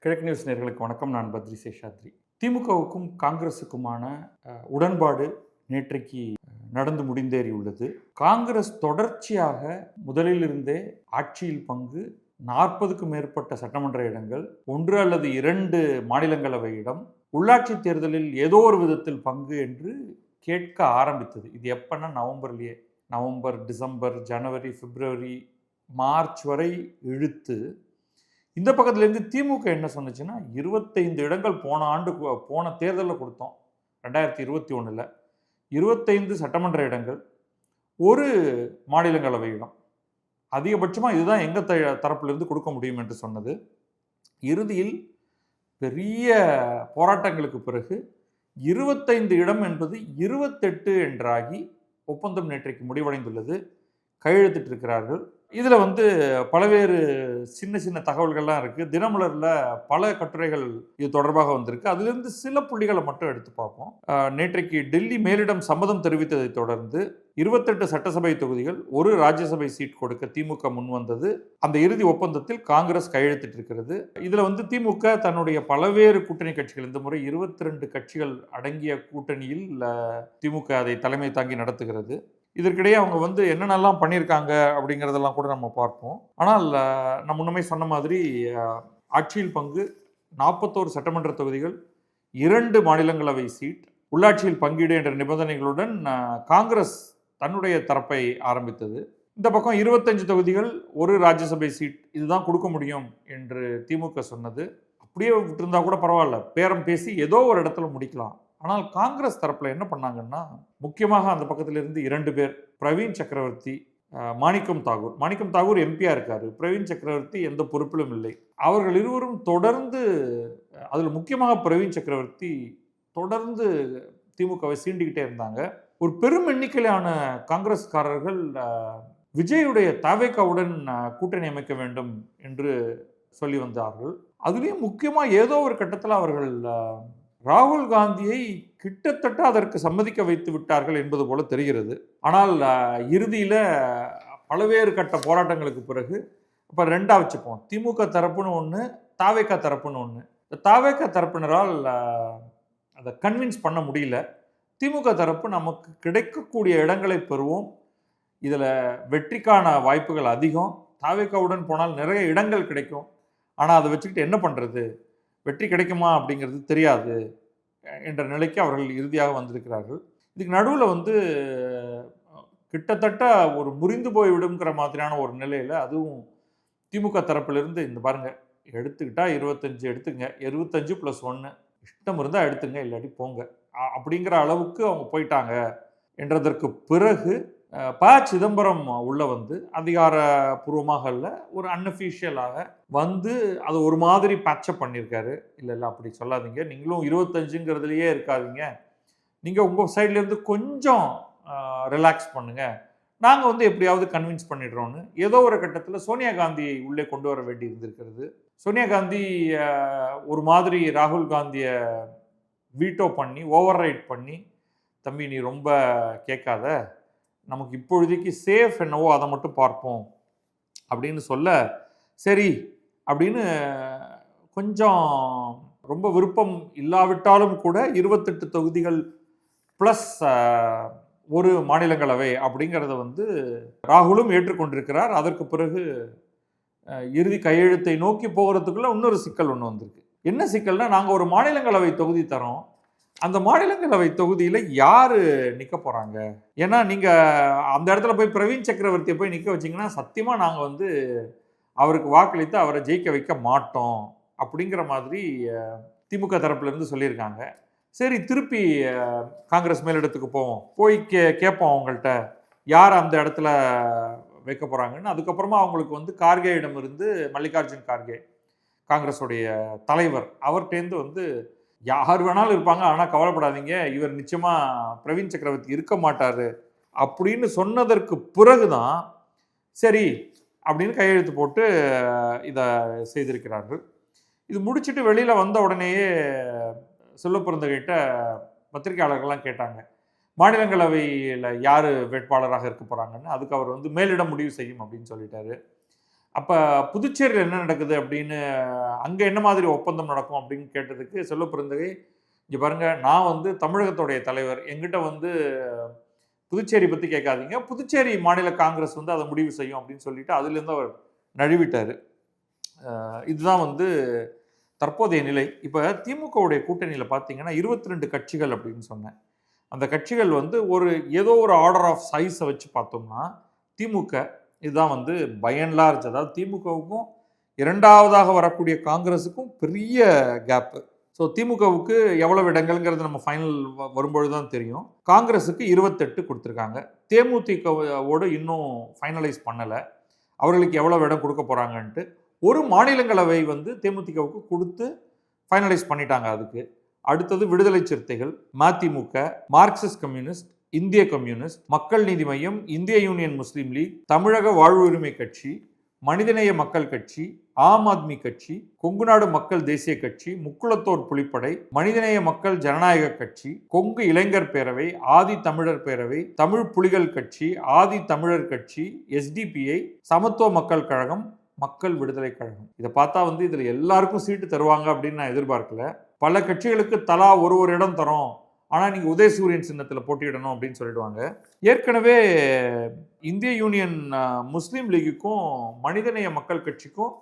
கிழக்கு நியூஸ் நேயர்களுக்கு வணக்கம். நான் பத்ரி சேஷாத்ரி. திமுகவுக்கும் காங்கிரஸுக்குமான உடன்பாடு நேற்றைக்கு நடந்து முடிந்தேறியுள்ளது. காங்கிரஸ் தொடர்ச்சியாக முதலிலிருந்தே ஆட்சியில் பங்கு, 40க்கும் மேற்பட்ட சட்டமன்ற இடங்கள், 1 அல்லது 2 மாநிலங்களவை இடம், உள்ளாட்சி தேர்தலில் ஏதோ ஒரு விதத்தில் பங்கு என்று கேட்க ஆரம்பித்தது. இது எப்பன்னா நவம்பர்லேயே, நவம்பர், டிசம்பர், ஜனவரி, பிப்ரவரி, மார்ச் வரை இழுத்து இந்த பக்கத்துலேருந்து திமுக என்ன சொன்னுச்சுன்னா 25 இடங்கள் போன தேர்தலில் கொடுத்தோம் 2021. 25 சட்டமன்ற இடங்கள், ஒரு மாநிலங்களவை இடம், அதிகபட்சமாக இதுதான் எங்கள் தரப்பிலிருந்து கொடுக்க முடியும் என்று சொன்னது. இறுதியில் பெரிய போராட்டங்களுக்கு பிறகு 25 இடம் என்பது 28 என்றாகி ஒப்பந்தம் நேற்றைக்கு முடிவடைந்துள்ளது. கையெழுத்திட்டு இருக்கிறார்கள். இதில் பல்வேறு சின்ன சின்ன தகவல்கள்லாம் இருக்குது. தினமலரில் பல கட்டுரைகள் இது தொடர்பாக வந்திருக்கு. அதிலிருந்து சில புள்ளிகளை மட்டும் எடுத்து பார்ப்போம். நேற்றைக்கு டெல்லி மேலிடம் சம்மதம் தெரிவித்ததை தொடர்ந்து 28 சட்டசபை தொகுதிகள், ஒரு ராஜ்யசபை சீட் கொடுக்க திமுக முன் வந்தது. அந்த இறுதி ஒப்பந்தத்தில் காங்கிரஸ் கையெழுத்திட்டு இருக்கிறது. இதில் திமுக தன்னுடைய பல்வேறு கூட்டணி கட்சிகள், இந்த முறை 22 கட்சிகள் அடங்கிய கூட்டணியில் திமுக அதை தலைமை தாங்கி நடத்துகிறது. இதற்கிடையே அவங்க என்னென்னலாம் பண்ணியிருக்காங்க அப்படிங்கிறதெல்லாம் கூட நம்ம பார்ப்போம். ஆனால் நான் முன்னமே சொன்ன மாதிரி ஆட்சியில் பங்கு, 41 சட்டமன்ற தொகுதிகள், 2 மாநிலங்களவை சீட், உள்ளாட்சியில் பங்கீடு என்ற நிபந்தனைகளுடன் காங்கிரஸ் தன்னுடைய தரப்பை ஆரம்பித்தது. இந்த பக்கம் 25 தொகுதிகள், ஒரு ராஜ்யசபை சீட், இதுதான் கொடுக்க முடியும் என்று திமுக சொன்னது. அப்படியே விட்டுருந்தா கூட பரவாயில்ல, பேரம் பேசி ஏதோ ஒரு இடத்துல முடிக்கலாம். ஆனால் காங்கிரஸ் தரப்பில் என்ன பண்ணாங்கன்னா, முக்கியமாக அந்த பக்கத்திலிருந்து 2 பேர், பிரவீன் சக்கரவர்த்தி, மாணிக்கம் தாகூர் எம்பியா இருக்காரு, பிரவீன் சக்கரவர்த்தி எந்த பொறுப்பிலும் இல்லை. அவர்கள் இருவரும் தொடர்ந்து, அதில் முக்கியமாக பிரவீன் சக்கரவர்த்தி தொடர்ந்து திமுகவை சீண்டிக்கிட்டே இருந்தாங்க. ஒரு பெரும் எண்ணிக்கையிலான காங்கிரஸ்காரர்கள் விஜயுடைய தவேகாவுடன் கூட்டணி அமைக்க வேண்டும் என்று சொல்லி வந்தார்கள். அதுலேயும் முக்கியமாக ஏதோ ஒரு கட்டத்தில் அவர்கள் ராகுல் காந்தியை கிட்டத்தட்ட அதற்கு சம்மதிக்க வைத்து விட்டார்கள் என்பது போல தெரிகிறது. ஆனால் இறுதியில் பல்வேறு கட்ட போராட்டங்களுக்கு பிறகு இப்போ 2ஆ வச்சுப்போம். திமுக தரப்புன்னு ஒன்று, தாவேகா தரப்புன்னு ஒன்று. இந்த தாவேகா தரப்பினரால் அதை கன்வின்ஸ் பண்ண முடியல. திமுக தரப்பு நமக்கு கிடைக்கக்கூடிய இடங்களை பெறுவோம், இதில் வெற்றிக்கான வாய்ப்புகள் அதிகம், தாவேகாவுடன் போனால் நிறைய இடங்கள் கிடைக்கும், ஆனால் அதை வச்சுக்கிட்டு என்ன பண்ணுறது, வெற்றி கிடைக்குமா அப்படிங்கிறது தெரியாது என்ற நிலைக்கு அவர்கள் இறுதியாக வந்திருக்கிறார்கள். இதுக்கு நடுவில் கிட்டத்தட்ட ஒரு முறிந்து போய்விடுங்கிற மாதிரியான ஒரு நிலையில், அதுவும் திமுக தரப்பிலிருந்து இந்த பாருங்க, எடுத்துக்கிட்டா 25 எடுத்துங்க, 25+1 இஷ்டம் இருந்தால் எடுத்துங்க, இல்லாட்டி போங்க அப்படிங்கிற அளவுக்கு அவங்க போயிட்டாங்க என்றதற்கு பிறகு சிதம்பரம் உள்ள அதிகாரப்பூர்வமாக அல்ல, ஒரு அன்அஃபிஷியலாக அது ஒரு மாதிரி பேட்சப் பண்ணியிருக்காரு. இல்லை அப்படி சொல்லாதீங்க, நீங்களும் 25ங்கிறதுலையே இருக்காதீங்க, நீங்கள் உங்கள் சைட்லேருந்து கொஞ்சம் ரிலாக்ஸ் பண்ணுங்க, நாங்கள் எப்படியாவது கன்வின்ஸ் பண்ணிடுறோன்னு ஏதோ ஒரு கட்டத்தில் சோனியா காந்தியை உள்ளே கொண்டு வர வேண்டி இருந்திருக்கிறது. சோனியா காந்தி ஒரு மாதிரி ராகுல் காந்தியை வீட்டோ பண்ணி, ஓவர் ரைட் பண்ணி, தம்பி நீ ரொம்ப கேட்காத, நமக்கு இப்பொழுதைக்கு சேஃப் என்னவோ அதை மட்டும் பார்ப்போம் அப்படின்னு சொல்ல, சரி அப்படின்னு கொஞ்சம் ரொம்ப விருப்பம் இல்லாவிட்டாலும் கூட 28 தொகுதிகள் ப்ளஸ் ஒரு மாநிலங்களவை அப்படிங்கிறத ராகுலும் ஏற்றுக்கொண்டிருக்கிறார். அதற்கு பிறகு இறுதி கையெழுத்தை நோக்கி போகிறதுக்குள்ள இன்னொரு சிக்கல் ஒன்று வந்திருக்கு. என்ன சிக்கல்னா, நாங்கள் ஒரு மாநிலங்களவை தொகுதி தரோம், அந்த மாநிலங்களவை தொகுதியில் யார் நிற்க போகிறாங்க? ஏன்னா நீங்கள் அந்த இடத்துல போய் பிரவீன் சக்கரவர்த்தியை போய் நிற்க வச்சிங்கன்னா சத்தியமாக நாங்கள் அவருக்கு வாக்களித்து அவரை ஜெயிக்க வைக்க மாட்டோம் அப்படிங்கிற மாதிரி திமுக தரப்புலேருந்து சொல்லியிருக்காங்க. சரி, திருப்பி காங்கிரஸ் மேலிடத்துக்கு போவோம், போய் கேட்போம் அவங்கள்ட்ட யார் அந்த இடத்துல வைக்க போகிறாங்கன்னு. அதுக்கப்புறமா அவங்களுக்கு கார்கேயிடம் இருந்து, மல்லிகார்ஜுன் கார்கே காங்கிரஸுடைய தலைவர், அவர்கிட்டேருந்து யார் வேணாலும் இருப்பாங்க, ஆனால் கவலைப்படாதீங்க, இவர் நிச்சயமாக பிரவீன் சக்கரவர்த்தி இருக்க மாட்டார் அப்படின்னு சொன்னதற்கு பிறகுதான் சரி அப்படின்னு கையெழுத்து போட்டு இதை செய்திருக்கிறார்கள். இது முடிச்சுட்டு வெளியில் வந்த உடனேயே செல்வப்பிறந்தகிட்ட பத்திரிகையாளர்கள்லாம் கேட்டாங்க, மாநிலங்களவையில் யார் வேட்பாளராக இருக்க போகிறாங்கன்னு. அதுக்கு அவர் மேலிடம் முடிவு செய்யும் அப்படின்னு சொல்லிட்டாரு. அப்போ புதுச்சேரியில் என்ன நடக்குது அப்படின்னு, அங்கே என்ன மாதிரி ஒப்பந்தம் நடக்கும் அப்படின்னு கேட்டதுக்கு செல்வ பெருந்தகை, இங்கே பாருங்கள், நான் வந்து தமிழகத்துடைய தலைவர், எங்கிட்ட வந்து புதுச்சேரி பற்றி கேட்காதீங்க, புதுச்சேரி மாநில காங்கிரஸ் வந்து அதை முடிவு செய்யும் அப்படின்னு சொல்லிட்டு அதுலேருந்து அவர் நழுவிட்டார். இதுதான் வந்து தற்போதைய நிலை. இப்போ திமுகவுடைய கூட்டணியில் பார்த்தீங்கன்னா 22 கட்சிகள் அப்படின்னு சொன்னேன். அந்த கட்சிகள் வந்து ஏதோ ஒரு ஆர்டர் ஆஃப் சைஸை வச்சு பார்த்தோம்னா திமுக இதுதான் வந்து பை அண்ட் லார்ஜ், அதாவது திமுகவுக்கும் இரண்டாவதாக வரக்கூடிய காங்கிரஸுக்கும் பெரிய கேப்பு. ஸோ திமுகவுக்கு எவ்வளவு இடங்கள்ங்கிறது நம்ம ஃபைனல் வரும்பொழுது தான் தெரியும். காங்கிரஸுக்கு 28 கொடுத்துருக்காங்க. தேமுதிகவோடு இன்னும் ஃபைனலைஸ் பண்ணலை, அவர்களுக்கு எவ்வளவு இடம் கொடுக்க போகிறாங்கன்ட்டு. ஒரு மாநிலங்களவை வந்து தேமுதிகவுக்கு கொடுத்து ஃபைனலைஸ் பண்ணிட்டாங்க. அதுக்கு அடுத்தது விடுதலை சிறுத்தைகள், மதிமுக, மார்க்சிஸ்ட் கம்யூனிஸ்ட், இந்திய கம்யூனிஸ்ட், மக்கள் நீதி மையம், இந்திய யூனியன் முஸ்லீம் லீக், தமிழக வாழ்வு உரிமை கட்சி, மனிதநேய மக்கள் கட்சி, ஆம் ஆத்மி கட்சி, கொங்குநாடு மக்கள் தேசிய கட்சி, முக்குளத்தோர் புலிப்படை, மனிதநேய மக்கள் ஜனநாயக கட்சி, கொங்கு இளைஞர் பேரவை, ஆதி தமிழர் பேரவை, தமிழ் புலிகள் கட்சி, ஆதி தமிழர் கட்சி, எஸ்டிபிஐ, சமத்துவ மக்கள் கழகம், மக்கள் விடுதலை கழகம். இதை பார்த்தா வந்து இதில் எல்லாருக்கும் சீட்டு தருவாங்க அப்படின்னு நான் எதிர்பார்க்கல. பல கட்சிகளுக்கு தலா ஒரு இடம் தரோம், ஆனால் நீங்கள் உதயசூரியன் சின்னத்தில் போட்டியிடணும் அப்படின்னு சொல்லிடுவாங்க. ஏற்கனவே இந்திய யூனியன் முஸ்லீம் லீக்குக்கும் மனிதநேய மக்கள் கட்சிக்கும்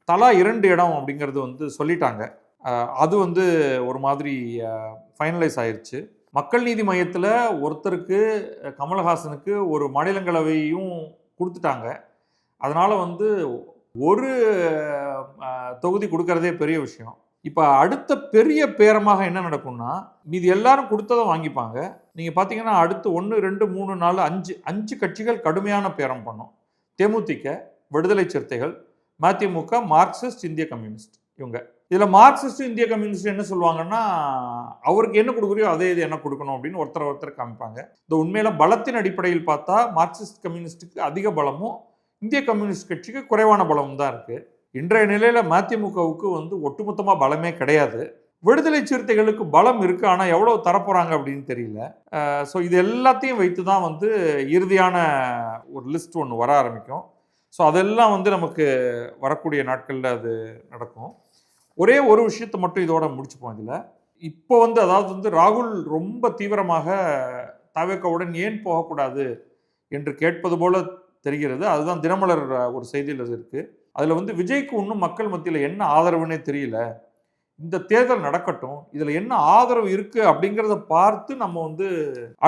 தலா 2 இடம் அப்படிங்கிறது வந்து சொல்லிட்டாங்க. அது வந்து ஒரு மாதிரி ஃபைனலைஸ் ஆயிடுச்சு. மக்கள் நீதி மையத்தில் ஒருத்தருக்கு, கமலஹாசனுக்கு ஒரு மாநிலங்களவையும் கொடுத்துட்டாங்க. அதனால் வந்து ஒரு தொகுதி கொடுக்கறதே பெரிய விஷயம். இப்போ அடுத்த பெரிய பேரமாக என்ன நடக்கும்னா, மீதி எல்லாரும் கொடுத்ததை வாங்கிப்பாங்க. நீங்கள் பார்த்தீங்கன்னா அடுத்து 1, 2, 3, 4, 5 கட்சிகள் கடுமையான பேரம் பண்ணும். தேமுதிக, விடுதலை சிறுத்தைகள், மதிமுக, மார்க்சிஸ்ட், இந்திய கம்யூனிஸ்ட். இவங்க இதில் மார்க்சிஸ்ட், இந்திய கம்யூனிஸ்ட் என்ன சொல்லுவாங்கன்னா, அவருக்கு என்ன கொடுக்குறியோ அதே இது என்ன கொடுக்கணும் அப்படின்னு ஒருத்தர் காமிப்பாங்க. இந்த உண்மையில பலத்தின் அடிப்படையில் பார்த்தா மார்க்சிஸ்ட் கம்யூனிஸ்டுக்கு அதிக பலமும், இந்திய கம்யூனிஸ்ட் கட்சிக்கு குறைவான பலமும் தான் இருக்குது. இன்றைய நிலையில் மதிமுகவுக்கு வந்து ஒட்டுமொத்தமாக பலமே கிடையாது. விடுதலை சிறுத்தைகளுக்கு பலம் இருக்குது, ஆனால் எவ்வளோ தரப்போகிறாங்க அப்படின்னு தெரியல. ஸோ இது எல்லாத்தையும் வைத்து தான் வந்து இறுதியான ஒரு லிஸ்ட் ஒன்று வர ஆரம்பிக்கும். ஸோ அதெல்லாம் வந்து நமக்கு வரக்கூடிய நாட்களில் அது நடக்கும். ஒரே ஒரு விஷயத்தை மட்டும் இதோட முடிச்சுப்போம். இதில் இப்போ வந்து அதாவது வந்து ராகுல் ரொம்ப தீவிரமாக தவேகவுடன் ஏன் போகக்கூடாது என்று கேட்பது போல தெரிகிறது. அதுதான் தினமலர் ஒரு செய்தியில் இருக்குது. அதில் வந்து விஜய்க்கு இன்னும் மக்கள் மத்தியில் என்ன ஆதரவுன்னே தெரியல, இந்த தேர்தல் நடக்கட்டும், இதில் என்ன ஆதரவு இருக்குது அப்படிங்கிறத பார்த்து நம்ம வந்து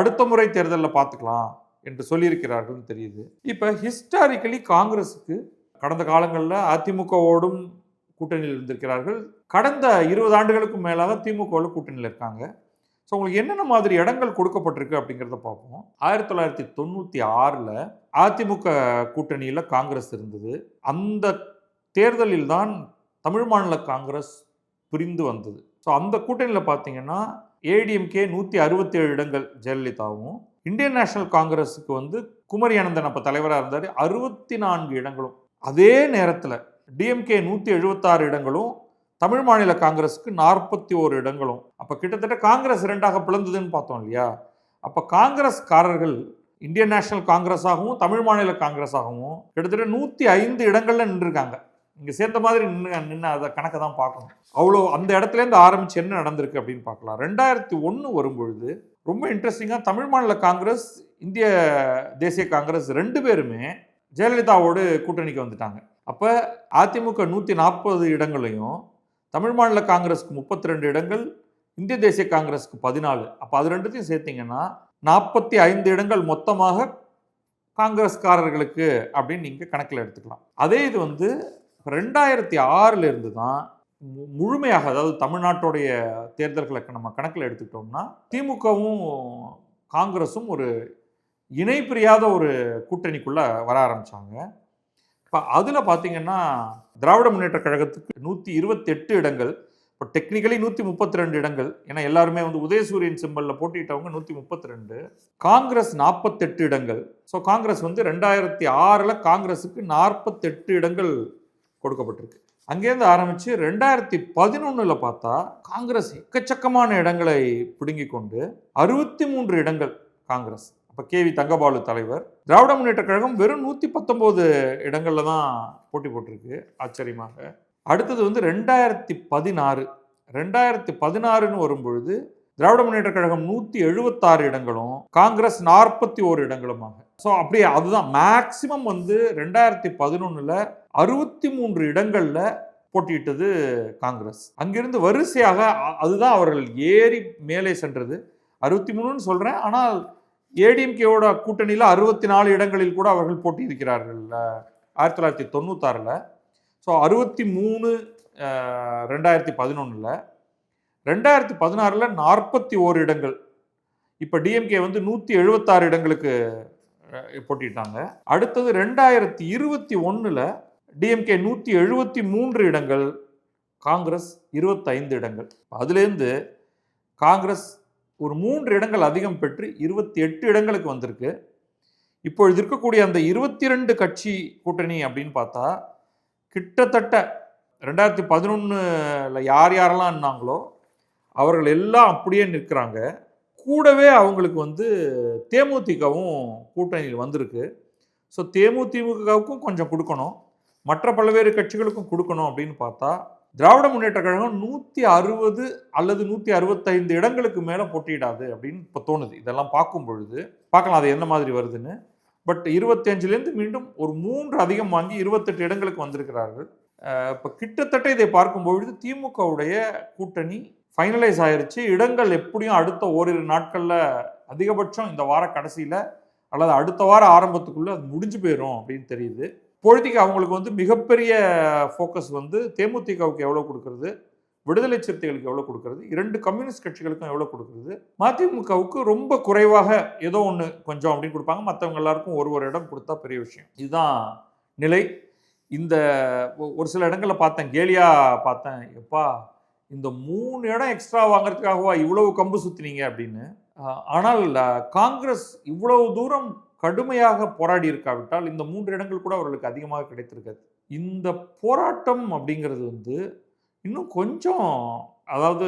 அடுத்த முறை தேர்தலில் பார்த்துக்கலாம் என்று சொல்லியிருக்கிறார்கள் தெரியுது. இப்போ ஹிஸ்டாரிக்கலி காங்கிரஸுக்கு கடந்த காலங்களில் அதிமுகவோடும் கூட்டணியில் இருந்திருக்கிறார்கள். கடந்த 20 ஆண்டுகளுக்கும் மேலாக திமுகவோட கூட்டணியில் இருக்காங்க. ஸோ உங்களுக்கு என்னென்ன மாதிரி இடங்கள் கொடுக்கப்பட்டிருக்கு அப்படிங்கிறத பார்ப்போம். 1996 அதிமுக கூட்டணியில் காங்கிரஸ் இருந்தது. அந்த தேர்தலில் தான் தமிழ் மாநில காங்கிரஸ் பிரிந்து வந்தது. ஸோ அந்த கூட்டணியில் பார்த்தீங்கன்னா ஏடிஎம்கே 167 இடங்கள் ஜெயலலிதாவும், இந்தியன் நேஷனல் காங்கிரஸுக்கு வந்து குமரி அனந்தன் அப்போ தலைவராக இருந்தார், 64 இடங்களும். அதே நேரத்தில் டிஎம்கே 176 இடங்களும், தமிழ் மாநில காங்கிரஸுக்கு 41 இடங்களும். அப்போ கிட்டத்தட்ட காங்கிரஸ் 2ஆக பிளந்ததுன்னு பார்த்தோம் இல்லையா? அப்போ காங்கிரஸ்காரர்கள் இந்தியன் நேஷனல் காங்கிரஸாகவும் தமிழ் மாநில காங்கிரஸாகவும் கிட்டத்தட்ட 105 இடங்கள்ல நின்றுருக்காங்க. இங்கே சேர்ந்த மாதிரி நின்று அதை கணக்கை தான் பார்க்கணும். அவ்வளோ அந்த இடத்துலேருந்து ஆரம்பித்து என்ன நடந்திருக்கு அப்படின்னு பார்க்கலாம். 2001 வரும்பொழுது ரொம்ப இன்ட்ரெஸ்டிங்காக தமிழ் மாநில காங்கிரஸ், இந்திய தேசிய காங்கிரஸ் 2 பேருமே ஜெயலலிதாவோடு கூட்டணிக்கு வந்துட்டாங்க. அப்போ அதிமுக 140 இடங்களையும், தமிழ் மாநில காங்கிரஸுக்கு 32 இடங்கள், இந்திய தேசிய காங்கிரஸுக்கு 14. அப்போ அது ரெண்டுத்தையும் சேர்த்திங்கன்னா 45 இடங்கள் மொத்தமாக காங்கிரஸ்காரர்களுக்கு அப்படின்னு நீங்கள் கணக்கில் எடுத்துக்கலாம். அதே இது வந்து 2006 இருந்து தான் முழுமையாக, அதாவது தமிழ்நாட்டுடைய தேர்தல்களை நம்ம கணக்கில் எடுத்துக்கிட்டோம்னா திமுகவும் காங்கிரஸும் ஒரு இணை பிரியாத ஒரு கூட்டணிக்குள்ளே வர ஆரம்பித்தாங்க. இப்போ அதில் பார்த்தீங்கன்னா திராவிட முன்னேற்ற கழகத்துக்கு 128 இடங்கள், இப்போ டெக்னிக்கலி 132 இடங்கள், ஏன்னா எல்லாருமே வந்து உதயசூரியன் சிம்பலில் போட்டிட்டவங்க 132, காங்கிரஸ் 48 இடங்கள். ஸோ காங்கிரஸ் வந்து 2006 காங்கிரஸுக்கு 48 இடங்கள் கொடுக்கப்பட்டிருக்கு. அங்கேருந்து ஆரம்பித்து 2011 பார்த்தா காங்கிரஸ் எக்கச்சக்கமான இடங்களை பிடுங்கி கொண்டு 63 இடங்கள் காங்கிரஸ். இப்போ கேவி தங்கபாலு தலைவர். திராவிட முன்னேற்ற கழகம் வெறும் 119 இடங்கள்ல தான் போட்டி போட்டிருக்கு ஆச்சரியமாக. அடுத்தது வந்து 2016 வரும்பொழுது திராவிட முன்னேற்ற கழகம் 176 இடங்களும் காங்கிரஸ் 41 இடங்களுமாக. ஸோ அப்படியே அதுதான் மேக்சிமம் வந்து 2011 63 இடங்கள்ல போட்டியிட்டது காங்கிரஸ். அங்கிருந்து வரிசையாக அதுதான் அவர்கள் ஏறி மேலே சென்றது. 63ன்னு சொல்றேன், ஆனால் ஏடிஎம்கேவோட கூட்டணியில் 64 இடங்களில் கூட அவர்கள் போட்டியிருக்கிறார்கள் 1996. ஸோ 63 2011, 2016 41 இடங்கள். இப்போ டிஎம்கே வந்து 176 இடங்களுக்கு போட்டிட்டாங்க. அடுத்தது 2021 டிஎம்கே 173 இடங்கள், காங்கிரஸ் 25 இடங்கள். அதுலேருந்து காங்கிரஸ் ஒரு 3 இடங்கள் அதிகம் பெற்று 28 இடங்களுக்கு வந்திருக்கு. இப்பொழுது இருக்கக்கூடிய அந்த 22 கட்சி கூட்டணி அப்படின்னு பார்த்தா கிட்டத்தட்ட 2011 யார் யாரெல்லாம் இருந்தாங்களோ அவர்கள் எல்லாம் அப்படியே நிற்கிறாங்க. கூடவே அவங்களுக்கு வந்து தேமுதிகவும் கூட்டணியில் வந்திருக்கு. ஸோ தேமுதிமுகவுக்கும் கொஞ்சம் கொடுக்கணும், மற்ற பல்வேறு கட்சிகளுக்கும் கொடுக்கணும் அப்படின்னு பார்த்தா திராவிட முன்னேற்ற கழகம் 160 அல்லது 165 இடங்களுக்கு மேலே போட்டியிடாது அப்படின்னு இப்போ தோணுது. இதெல்லாம் பார்க்கும் பொழுது பார்க்கலாம் அது என்ன மாதிரி வருதுன்னு. பட் 25லேருந்து மீண்டும் ஒரு 3 அதிகம் வாங்கி 28 இடங்களுக்கு வந்திருக்கிறார்கள். இப்போ கிட்டத்தட்ட இதை பார்க்கும் பொழுது திமுகவுடைய கூட்டணி ஃபைனலைஸ் ஆயிருச்சு. இடங்கள் எப்படியும் அடுத்த ஓரிரு நாட்களில், அதிகபட்சம் இந்த வார கடைசியில் அல்லது அடுத்த வார ஆரம்பத்துக்குள்ளே அது முடிஞ்சு போயிடும் அப்படின்னு தெரியுது. இப்பொழுதைக்கு அவங்களுக்கு வந்து மிகப்பெரிய ஃபோக்கஸ் வந்து தேமுதிகவுக்கு எவ்வளோ கொடுக்கறது, விடுதலை சிறுத்தைகளுக்கு எவ்வளோ கொடுக்கறது, 2 கம்யூனிஸ்ட் கட்சிகளுக்கும் எவ்வளோ கொடுக்கறது, மதிமுகவுக்கு ரொம்ப குறைவாக ஏதோ ஒன்று கொஞ்சம் அப்படின்னு கொடுப்பாங்க. மற்றவங்க எல்லாருக்கும் ஒரு இடம் கொடுத்தா பெரிய விஷயம். இதுதான் நிலை. இந்த ஒரு சில இடங்களில் பார்த்தேன், கேலியா பார்த்தேன், எப்பா இந்த 3 இடம் எக்ஸ்ட்ரா வாங்குறதுக்காகவா இவ்வளவு கம்பு சுத்தினீங்க அப்படின்னு. ஆனால் காங்கிரஸ் இவ்வளவு தூரம் கடுமையாக போராடி இருக்காவிட்டால் இந்த 3 இடங்கள் கூட அவர்களுக்கு அதிகமாக கிடைத்திருக்காது. இந்த போராட்டம் அப்படிங்கிறது வந்து இன்னும் கொஞ்சம், அதாவது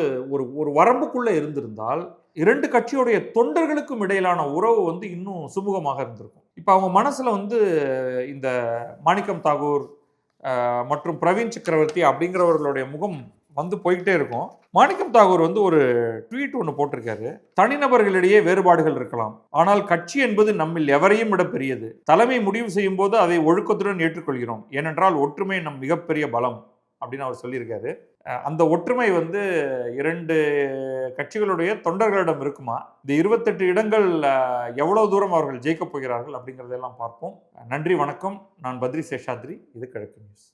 ஒரு வரம்புக்குள்ள இருந்திருந்தால் 2 கட்சியுடைய தொண்டர்களுக்கும் இடையிலான உறவு வந்து இன்னும் சுமூகமாக இருந்திருக்கும். இப்போ அவங்க மனசுல வந்து இந்த மாணிக்கம் தாகூர் மற்றும் பிரவீன் சக்கரவர்த்தி அப்படிங்கிறவர்களுடைய முகம் வந்து போய்கிட்டே இருக்கும். மாணிக்கம் தாகூர் வந்து ஒரு ட்வீட் ஒன்று போட்டிருக்காரு. தனிநபர்களிடையே வேறுபாடுகள் இருக்கலாம், ஆனால் கட்சி என்பது நம்மில் எவரையும் விட பெரியது. தலைமை முடிவு செய்யும் போது அதை ஒழுக்கத்துடன் ஏற்றுக்கொள்கிறோம், ஏனென்றால் ஒற்றுமை நம் மிகப்பெரிய பலம் அப்படின்னு அவர் சொல்லியிருக்காரு. அந்த ஒற்றுமை வந்து 2 கட்சிகளுடைய தொண்டர்களிடம் இருக்குமா? இந்த 28 இடங்கள் எவ்வளவு தூரம் அவர்கள் ஜெயிக்கப் போகிறார்கள் அப்படிங்கிறதெல்லாம் பார்ப்போம். நன்றி, வணக்கம். நான் பத்ரி சேஷாத்ரி. இது கிழக்கு நியூஸ்.